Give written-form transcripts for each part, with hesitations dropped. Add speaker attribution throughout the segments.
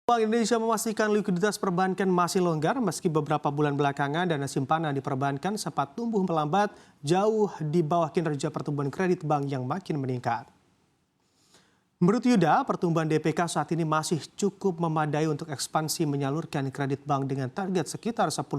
Speaker 1: Bank Indonesia memastikan likuiditas perbankan masih longgar meski beberapa bulan belakangan dana simpanan di perbankan sempat tumbuh melambat jauh di bawah kinerja pertumbuhan kredit bank yang makin meningkat. Menurut Yuda, pertumbuhan DPK saat ini masih cukup memadai untuk ekspansi menyalurkan kredit bank dengan target sekitar 10%.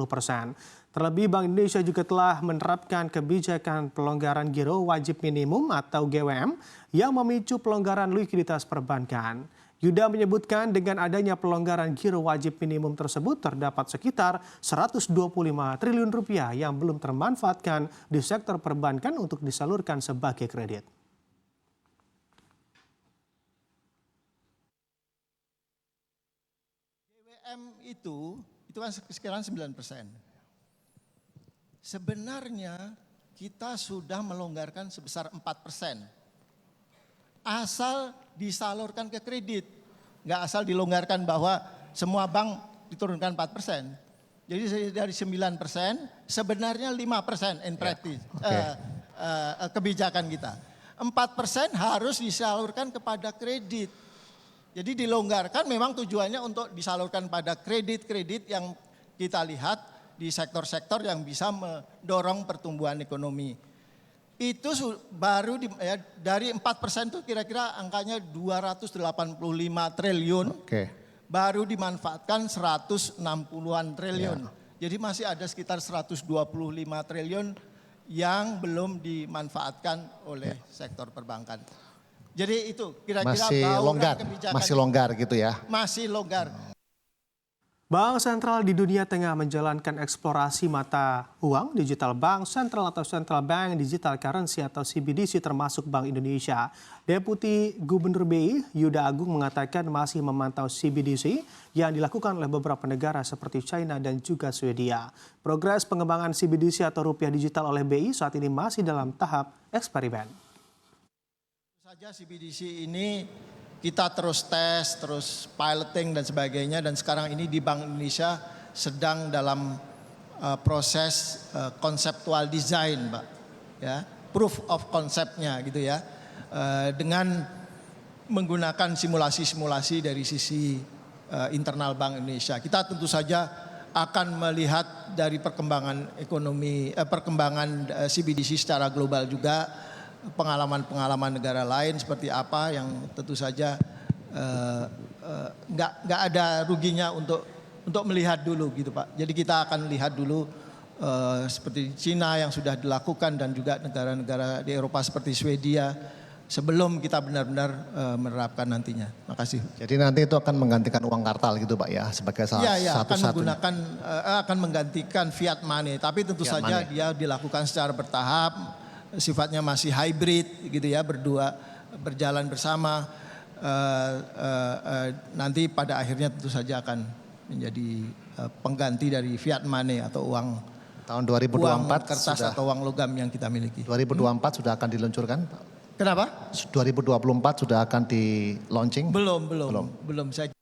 Speaker 1: Terlebih Bank Indonesia juga telah menerapkan kebijakan pelonggaran giro wajib minimum atau GWM yang memicu pelonggaran likuiditas perbankan. Yuda menyebutkan dengan adanya pelonggaran giro wajib minimum tersebut terdapat sekitar 125 triliun rupiah yang belum termanfaatkan di sektor perbankan untuk disalurkan sebagai kredit.
Speaker 2: GWM itu kan sekarang 9%. Sebenarnya kita sudah melonggarkan sebesar 4%. Asal disalurkan ke kredit. Nggak asal dilonggarkan bahwa semua bank diturunkan 4%. Jadi dari 9% sebenarnya 5% in practice kebijakan kita. 4% harus disalurkan kepada kredit. Jadi dilonggarkan memang tujuannya untuk disalurkan pada kredit-kredit yang kita lihat di sektor-sektor yang bisa mendorong pertumbuhan ekonomi. Itu baru dari 4% itu kira-kira angkanya 285 triliun. Baru dimanfaatkan 160-an triliun. Jadi masih ada sekitar 125 triliun yang belum dimanfaatkan oleh sektor perbankan. Jadi itu kira-kira
Speaker 3: masih longgar gitu ya.
Speaker 2: Masih longgar.
Speaker 1: Bank sentral di dunia tengah menjalankan eksplorasi mata uang digital bank sentral atau central bank digital currency atau CBDC termasuk Bank Indonesia. Deputi Gubernur BI Yuda Agung mengatakan masih memantau CBDC yang dilakukan oleh beberapa negara seperti China dan juga Swedia. Progres pengembangan CBDC atau rupiah digital oleh BI saat ini masih dalam tahap eksperimen.
Speaker 2: Saja CBDC ini kita terus tes, terus piloting dan sebagainya, dan sekarang ini di Bank Indonesia sedang dalam proses konseptual design, Pak, ya, proof of concept-nya gitu ya, dengan menggunakan simulasi-simulasi dari sisi internal Bank Indonesia. Kita tentu saja akan melihat dari perkembangan ekonomi, perkembangan CBDC secara global juga. Pengalaman-pengalaman negara lain seperti apa yang tentu saja nggak ada ruginya untuk melihat dulu gitu Pak. Jadi kita akan lihat dulu seperti Cina yang sudah dilakukan dan juga negara-negara di Eropa seperti Swedia sebelum kita benar-benar menerapkan nantinya. Makasih.
Speaker 3: Jadi nanti itu akan menggantikan uang kartal gitu Pak ya sebagai satu-satunya.
Speaker 2: Akan menggantikan fiat money, tapi tentu saja dia dilakukan secara bertahap. Sifatnya masih hybrid gitu ya, berdua berjalan bersama, nanti pada akhirnya tentu saja akan menjadi pengganti dari fiat money atau uang
Speaker 3: tahun 2024
Speaker 2: uang kertas atau uang logam yang kita miliki.
Speaker 3: 2024 sudah akan diluncurkan Pak?
Speaker 2: Kenapa?
Speaker 3: 2024 sudah akan di launching?
Speaker 2: Belum. Saya